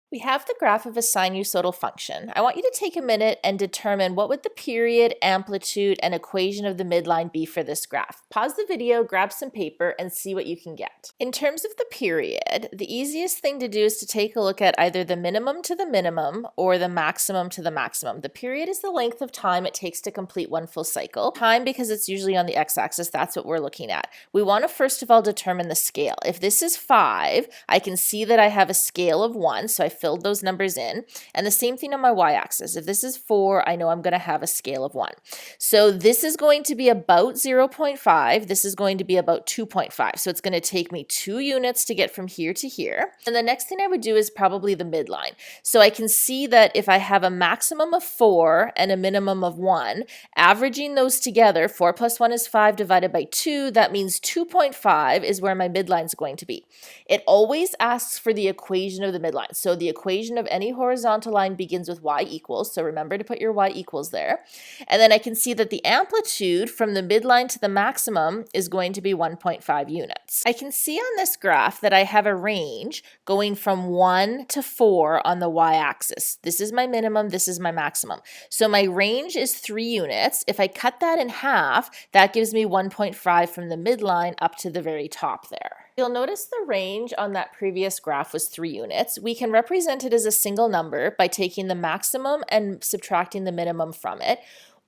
We have the graph of a sinusoidal function. I want you to take a minute and determine what would the period, amplitude, and equation of the midline be for this graph. Pause the video, grab some paper, and see what you can get. In terms of the period, the easiest thing to do is to take a look at either the minimum to the minimum or the maximum to the maximum. The period is the length of time it takes to complete one full cycle. Time, because it's usually on the x-axis, that's what we're looking at. We want to first of all determine the scale. If this is 5, I can see that I have a scale of 1, so I filled those numbers in. And the same thing on my y-axis. If this is 4, I know I'm going to have a scale of 1. So this is going to be about 0.5. This is going to be about 2.5. So it's going to take me 2 units to get from here to here. And the next thing I would do is probably the midline. So I can see that if I have a maximum of 4 and a minimum of 1, averaging those together, 4 plus 1 is 5 divided by 2, that means 2.5 is where my midline is going to be. It always asks for the equation of the midline. So the equation of any horizontal line begins with y equals. So remember to put your y equals there. And then I can see that the amplitude from the midline to the maximum is going to be 1.5 units. I can see on this graph that I have a range going from 1 to 4 on the y-axis. This is my minimum, this is my maximum. So my range is 3 units. If I cut that in half, that gives me 1.5 from the midline up to the very top there. You'll notice the range on that previous graph was 3 units. We can represent it as a single number by taking the maximum and subtracting the minimum from it.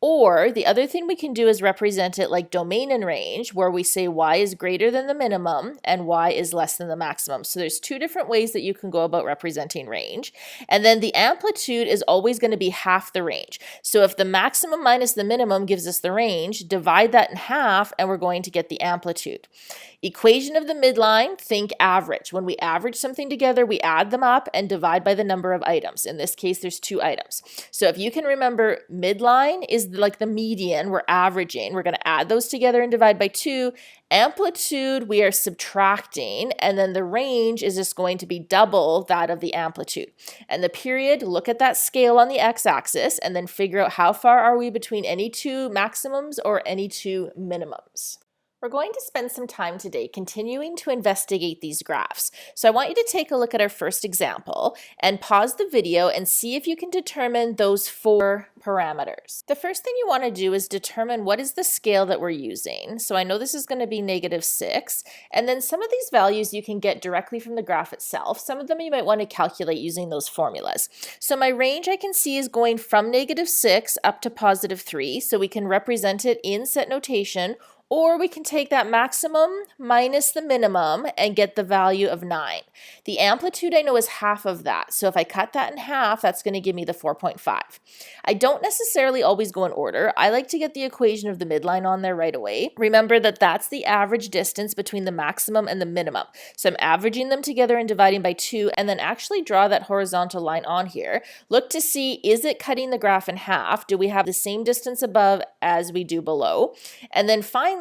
Or the other thing we can do is represent it like domain and range, where we say y is greater than the minimum and y is less than the maximum. So there's 2 different ways that you can go about representing range. And then the amplitude is always going to be half the range. So if the maximum minus the minimum gives us the range, divide that in half and we're going to get the amplitude. Equation of the midline, think average. When we average something together, we add them up and divide by the number of items. In this case, there's 2 items. So if you can remember, midline is like the median, we're averaging. We're going to add those together and divide by 2. Amplitude, we are subtracting, and then the range is just going to be double that of the amplitude. And the period, look at that scale on the x-axis and then figure out how far are we between any 2 maximums or any 2 minimums. We're going to spend some time today continuing to investigate these graphs. So I want you to take a look at our first example and pause the video and see if you can determine those 4 parameters. The first thing you want to do is determine what is the scale that we're using. So I know this is going to be -6, and then some of these values you can get directly from the graph itself. Some of them you might want to calculate using those formulas. So my range I can see is going from -6 up to +3, so we can represent it in set notation. Or we can take that maximum minus the minimum and get the value of 9. The amplitude I know is half of that. So if I cut that in half, that's going to give me the 4.5. I don't necessarily always go in order. I like to get the equation of the midline on there right away. Remember that that's the average distance between the maximum and the minimum. So I'm averaging them together and dividing by 2, and then actually draw that horizontal line on here. Look to see, is it cutting the graph in half? Do we have the same distance above as we do below? And then finally,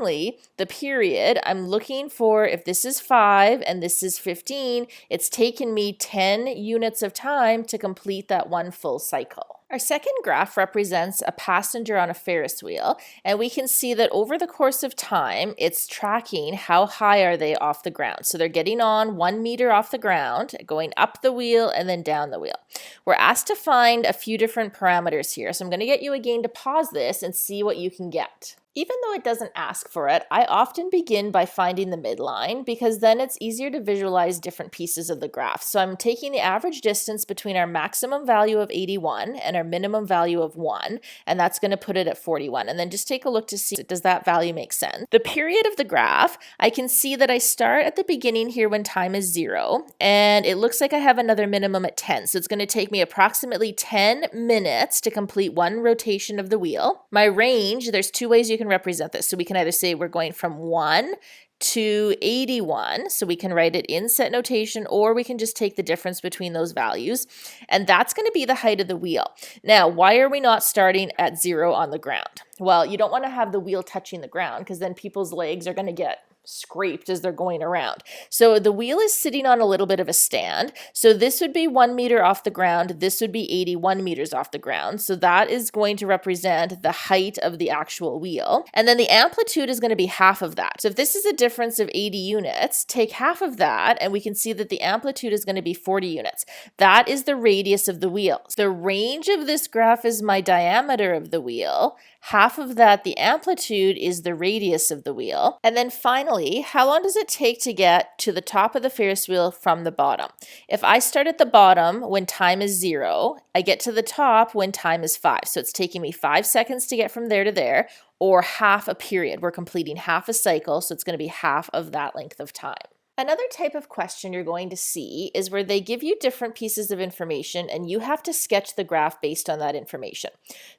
the period, I'm looking for, if this is 5 and this is 15, it's taken me 10 units of time to complete that one full cycle. Our second graph represents a passenger on a Ferris wheel, and we can see that over the course of time, it's tracking how high are they off the ground. So they're getting on 1 meter off the ground, going up the wheel and then down the wheel. We're asked to find a few different parameters here, so I'm going to get you again to pause this and see what you can get. Even though it doesn't ask for it, I often begin by finding the midline because then it's easier to visualize different pieces of the graph. So I'm taking the average distance between our maximum value of 81 and our minimum value of 1, and that's going to put it at 41. And then just take a look to see, does that value make sense? The period of the graph, I can see that I start at the beginning here when time is 0, and it looks like I have another minimum at 10. So it's going to take me approximately 10 minutes to complete one rotation of the wheel. My range, there's 2 ways you can represent this. So we can either say we're going from 1 to 81, so we can write it in set notation, or we can just take the difference between those values, and that's going to be the height of the wheel. Now, why are we not starting at 0 on the ground? Well, you don't want to have the wheel touching the ground because then people's legs are going to get scraped as they're going around. So the wheel is sitting on a little bit of a stand. So this would be 1 meter off the ground. This would be 81 meters off the ground. So that is going to represent the height of the actual wheel. And then the amplitude is going to be half of that. So if this is a difference of 80 units, take half of that and we can see that the amplitude is going to be 40 units. That is the radius of the wheel. The range of this graph is my diameter of the wheel. Half of that, the amplitude, is the radius of the wheel. And then finally, how long does it take to get to the top of the Ferris wheel from the bottom? If I start at the bottom when time is 0, I get to the top when time is 5. So it's taking me 5 seconds to get from there to there, or half a period. We're completing half a cycle, so it's going to be half of that length of time. Another type of question you're going to see is where they give you different pieces of information and you have to sketch the graph based on that information.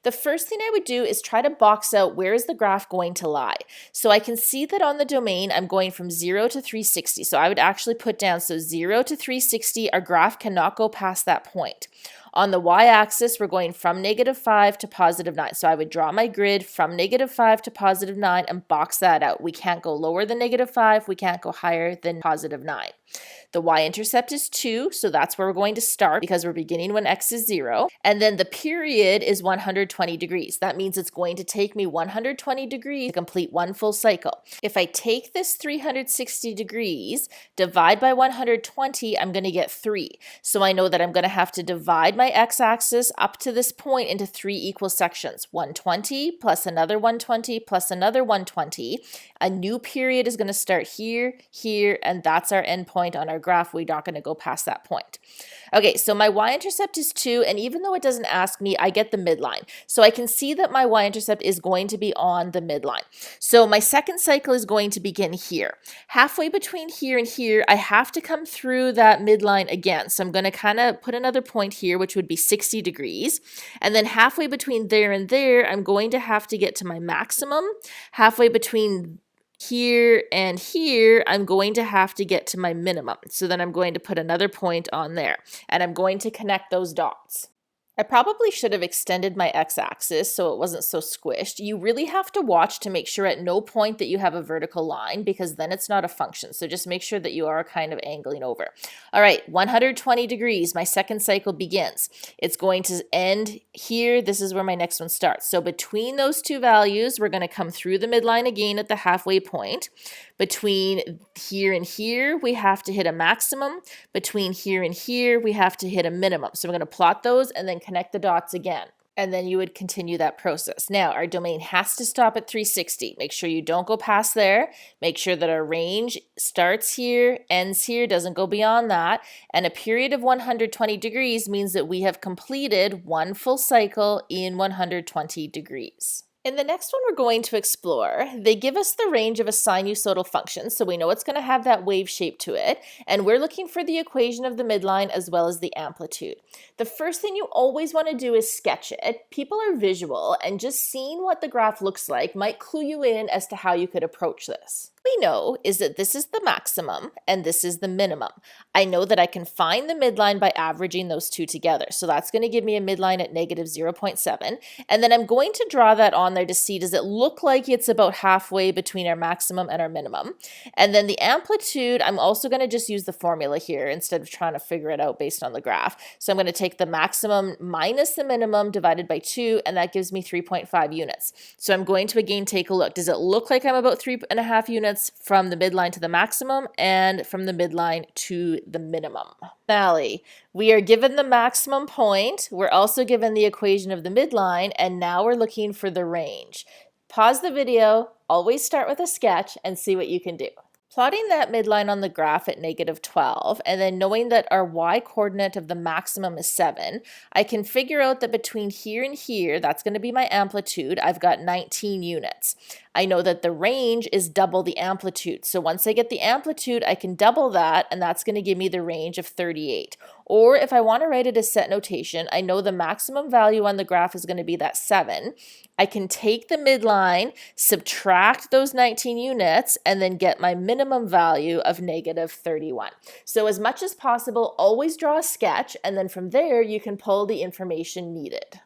The first thing I would do is try to box out where is the graph going to lie. So I can see that on the domain I'm going from 0 to 360. So I would actually put down, so 0 to 360, our graph cannot go past that point. On the y-axis, we're going from -5 to +9. So I would draw my grid from -5 to +9 and box that out. We can't go lower than -5. We can't go higher than +9. The y-intercept is 2, so that's where we're going to start because we're beginning when x is 0. And then the period is 120 degrees. That means it's going to take me 120 degrees to complete one full cycle. If I take this 360 degrees, divide by 120, I'm going to get 3. So I know that I'm going to have to divide my x-axis up to this point into 3 equal sections. 120 plus another 120 plus another 120. A new period is going to start here, here, and that's our endpoint on our graph. We're not going to go past that point. Okay, so my y-intercept is 2, and even though it doesn't ask me, I get the midline. So I can see that my y-intercept is going to be on the midline. So my second cycle is going to begin here. Halfway between here and here, I have to come through that midline again. So I'm going to kind of put another point here, which would be 60 degrees. And then halfway between there and there, I'm going to have to get to my maximum. Halfway between here and here, I'm going to have to get to my minimum. So then I'm going to put another point on there and I'm going to connect those dots. I probably should have extended my x-axis so it wasn't so squished. You really have to watch to make sure at no point that you have a vertical line because then it's not a function. So just make sure that you are kind of angling over. All right, 120 degrees, my second cycle begins. It's going to end here. This is where my next one starts. So between those two values, we're going to come through the midline again at the halfway point. Between here and here, we have to hit a maximum. Between here and here, we have to hit a minimum. So we're going to plot those and then connect the dots again. And then you would continue that process. Now, our domain has to stop at 360. Make sure you don't go past there. Make sure that our range starts here, ends here, doesn't go beyond that. And a period of 120 degrees means that we have completed one full cycle in 120 degrees. In the next one we're going to explore, they give us the range of a sinusoidal function, so we know it's going to have that wave shape to it, and we're looking for the equation of the midline as well as the amplitude. The first thing you always want to do is sketch it. People are visual, and just seeing what the graph looks like might clue you in as to how you could approach this. We know is that this is the maximum and this is the minimum. I know that I can find the midline by averaging those two together. So that's going to give me a midline at -0.7. And then I'm going to draw that on there to see, does it look like it's about halfway between our maximum and our minimum? And then the amplitude, I'm also going to just use the formula here instead of trying to figure it out based on the graph. So I'm going to take the maximum minus the minimum divided by 2, and that gives me 3.5 units. So I'm going to again take a look. Does it look like I'm about 3.5 units from the midline to the maximum and from the midline to the minimum? Finally, we are given the maximum point. We're also given the equation of the midline, and now we're looking for the range. Pause the video, always start with a sketch, and see what you can do. Plotting that midline on the graph at -12, and then knowing that our y-coordinate of the maximum is 7, I can figure out that between here and here, that's going to be my amplitude, I've got 19 units. I know that the range is double the amplitude. So once I get the amplitude, I can double that, and that's going to give me the range of 38. Or if I want to write it as set notation, I know the maximum value on the graph is going to be that 7. I can take the midline, subtract those 19 units, and then get my minimum value of -31. So as much as possible, always draw a sketch, and then from there, you can pull the information needed.